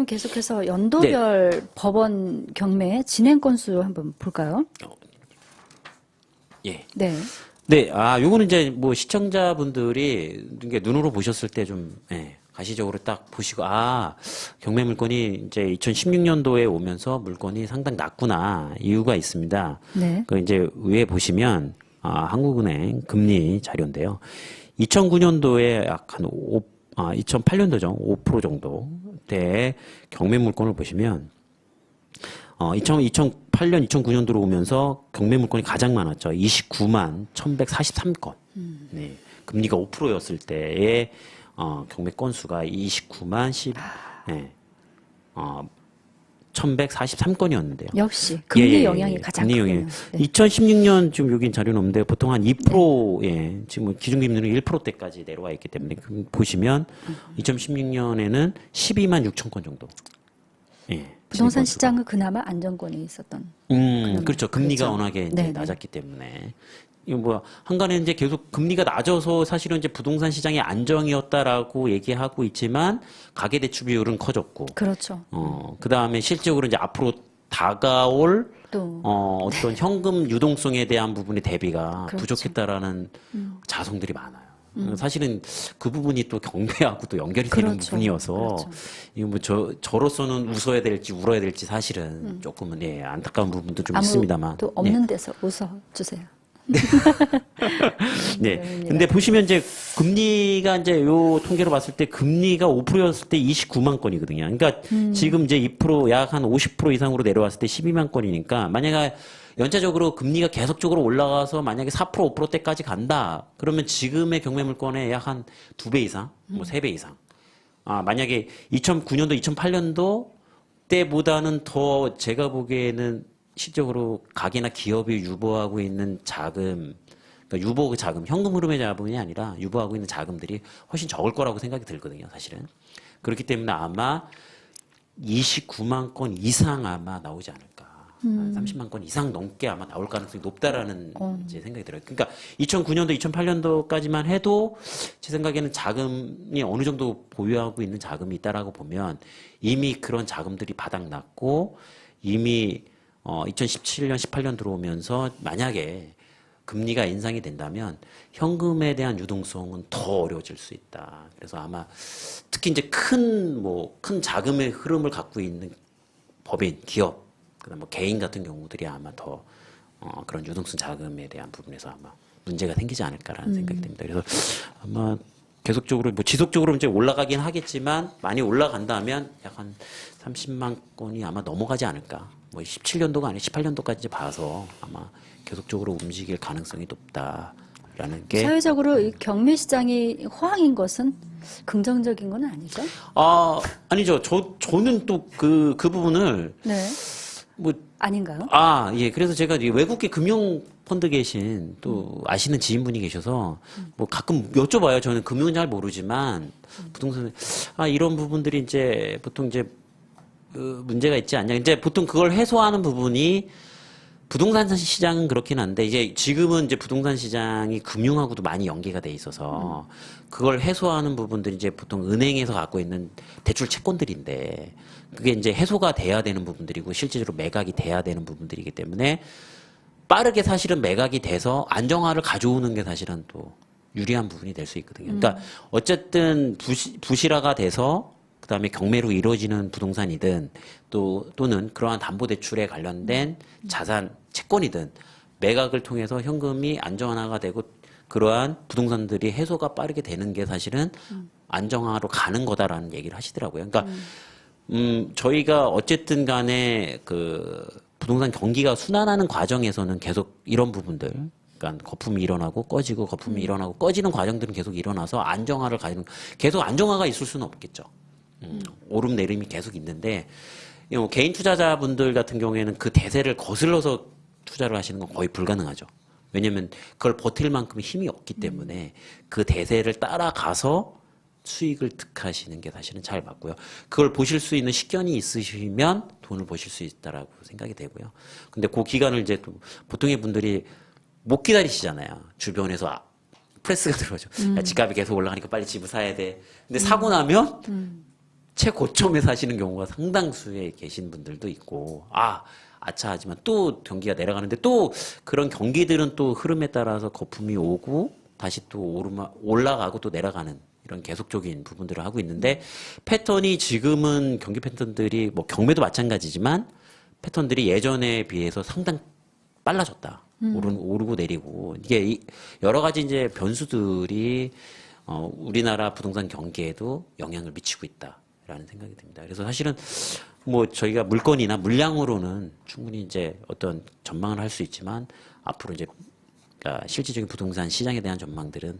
그럼 계속해서 연도별 법원 경매 진행 건수 한번 볼까요? 예. 네. 네, 요거는 이제 뭐 시청자분들이 이게 눈으로 보셨을 때 좀, 예, 가시적으로 딱 보시고, 경매 물건이 이제 2016년도에 오면서 물건이 상당히 낮구나. 이유가 있습니다. 네. 그 이제 위에 보시면, 한국은행 금리 자료인데요. 2009년도에 약 한 2008년도죠. 5% 정도 대 경매 물건을 보시면, 2008년, 2009년도로 오면서 경매 물건이 가장 많았죠. 29만 1143건. 네. 금리가 5%였을 때의, 경매 건수가 29만 1143건이었는데요. 역시 금리 영향이 가장 금리 영향. 크군요. 네. 2016년 지금 여기 자료는 없는데 보통 한 2%, 예, 지금 기준금리는 1%대까지 내려와 있기 때문에 보시면 2016년에는 12만 6천 건 정도. 예. 부동산 시장은 그나마 안정권이 있었던. 그렇죠. 금리가 그렇죠. 워낙에 이제 네네. 낮았기 때문에. 이거 뭐, 한간에 이제 계속 금리가 낮아서 사실은 이제 부동산 시장이 안정이었다라고 얘기하고 있지만, 가계대출 비율은 커졌고, 그렇죠. 그 다음에 실질적으로 이제 앞으로 다가올, 또 어떤 현금 유동성에 대한 부분의 대비가 그렇죠. 부족했다라는 자성들이 많아요. 사실은 그 부분이 또 경매하고 또 연결이 되는 그렇죠. 부분이어서 그렇죠. 이거 뭐 저로서는 웃어야 될지 울어야 될지 사실은 조금은 예, 안타까운 부분도 좀 있습니다만. 아무도 없는 데서 웃어 주세요. 네. 근데 보시면 이제 금리가 이제 요 통계로 봤을 때 금리가 5%였을 때 29만 건이거든요. 그러니까 지금 이제 2% 약 한 50% 이상으로 내려왔을 때 12만 건이니까 만약에 연차적으로 금리가 계속적으로 올라가서 만약에 4% 5%대까지 간다. 그러면 지금의 경매 물건의 약 한 2배 이상, 뭐 3배 이상. 만약에 2009년도, 2008년도 때보다는 더 제가 보기에는 실적으로 가게나 기업이 유보하고 있는 자금, 그러니까 유보 그 자금, 현금 흐름의 자금이 아니라 유보하고 있는 자금들이 훨씬 적을 거라고 생각이 들거든요, 사실은. 그렇기 때문에 아마 29만 건 이상 아마 나오지 않을까. 30만 건 이상 넘게 아마 나올 가능성이 높다라는 제 생각이 들어요. 그러니까 2009년도, 2008년도까지만 해도 제 생각에는 자금이 어느 정도 보유하고 있는 자금이 있다라고 보면 이미 그런 자금들이 바닥났고 이미 2017년, 18년 들어오면서 만약에 금리가 인상이 된다면 현금에 대한 유동성은 더 어려워질 수 있다. 그래서 아마 특히 이제 큰 자금의 흐름을 갖고 있는 법인, 기업, 그다음 뭐 개인 같은 경우들이 아마 더 그런 유동성 자금에 대한 부분에서 아마 문제가 생기지 않을까라는 생각이 듭니다. 그래서 아마 계속적으로 뭐 지속적으로 이제 올라가긴 하겠지만 많이 올라간다면 약 한 30만 건이 아마 넘어가지 않을까. 뭐 17년도가 아니라 18년도까지 이제 봐서 아마 계속적으로 움직일 가능성이 높다라는 게. 사회적으로 이 경매 시장이 호황인 것은 긍정적인 건 아닐까? 아니죠. 저는 또 그 부분을 네. 뭐 아닌가요? 예. 그래서 제가 이 외국계 금융 펀드 계신 또 아시는 지인분이 계셔서 뭐 가끔 여쭤봐요. 저는 금융은 잘 모르지만 부동산 이런 부분들이 이제 보통 이제 문제가 있지 않냐. 이제 보통 그걸 해소하는 부분이 부동산 시장은 그렇긴 한데 이제 지금은 이제 부동산 시장이 금융하고도 많이 연계가 돼 있어서 그걸 해소하는 부분들이 이제 보통 은행에서 갖고 있는 대출 채권들인데 그게 이제 해소가 돼야 되는 부분들이고 실질적으로 매각이 돼야 되는 부분들이기 때문에 빠르게 사실은 매각이 돼서 안정화를 가져오는 게 사실은 또 유리한 부분이 될 수 있거든요. 그러니까 어쨌든 부실화가 돼서 그다음에 경매로 이루어지는 부동산이든 또는 그러한 담보대출에 관련된 자산 채권이든 매각을 통해서 현금이 안정화가 되고 그러한 부동산들이 해소가 빠르게 되는 게 사실은 안정화로 가는 거다라는 얘기를 하시더라고요. 그러니까 저희가 어쨌든 간에 그 부동산 경기가 순환하는 과정에서는 계속 이런 부분들 그러니까 거품이 일어나고 꺼지고 거품이 일어나고 꺼지는 과정들은 계속 일어나서 안정화를 가지는 계속 안정화가 있을 수는 없겠죠. 오름 내림이 계속 있는데 개인 투자자분들 같은 경우에는 그 대세를 거슬러서 투자를 하시는 건 거의 불가능하죠. 왜냐하면 그걸 버틸 만큼 힘이 없기 때문에 그 대세를 따라가서 수익을 득하시는 게 사실은 잘 맞고요. 그걸 보실 수 있는 식견이 있으시면 돈을 버실 수 있다라고 생각이 되고요. 근데 그 기간을 이제 또 보통의 분들이 못 기다리시잖아요. 주변에서 프레스가 들어오죠. 야, 집값이 계속 올라가니까 빨리 집을 사야 돼. 근데 사고 나면 최고점에 사시는 경우가 상당수에 계신 분들도 있고, 아차하지만 또 경기가 내려가는데 또 그런 경기들은 또 흐름에 따라서 거품이 오고 다시 또 올라가고 또 내려가는 이런 계속적인 부분들을 하고 있는데 패턴이 지금은 경기 패턴들이 뭐 경매도 마찬가지지만 패턴들이 예전에 비해서 상당히 빨라졌다. 오르고 내리고 이게 여러 가지 이제 변수들이 우리나라 부동산 경기에도 영향을 미치고 있다라는 생각이 듭니다. 그래서 사실은 뭐 저희가 물건이나 물량으로는 충분히 이제 어떤 전망을 할 수 있지만 앞으로 이제 그러니까 실질적인 부동산 시장에 대한 전망들은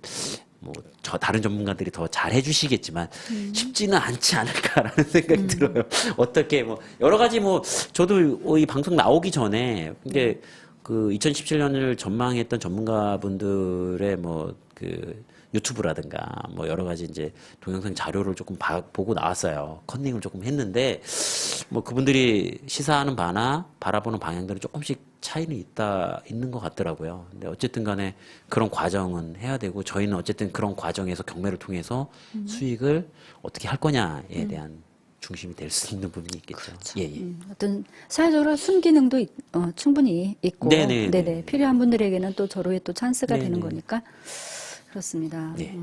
뭐 저 다른 전문가들이 더 잘 해주시겠지만 쉽지는 않지 않을까라는 생각이 들어요. 어떻게 뭐 여러 가지 뭐 저도 이 방송 나오기 전에 이게 그 2017년을 전망했던 전문가분들의 뭐 그 유튜브라든가 뭐 여러 가지 이제 동영상 자료를 조금 보고 나왔어요. 컨닝을 조금 했는데 뭐 그분들이 시사하는 바나 바라보는 방향들은 조금씩 차이는 있는 것 같더라고요. 근데 어쨌든 간에 그런 과정은 해야 되고 저희는 어쨌든 그런 과정에서 경매를 통해서 수익을 어떻게 할 거냐에 대한 중심이 될 수 있는 부분이 있겠죠. 그렇죠. 예, 예. 어떤 사회적으로 순기능도 충분히 있고, 네네. 네네 필요한 분들에게는 또 저로의 또 찬스가 네네. 되는 거니까 그렇습니다. 네.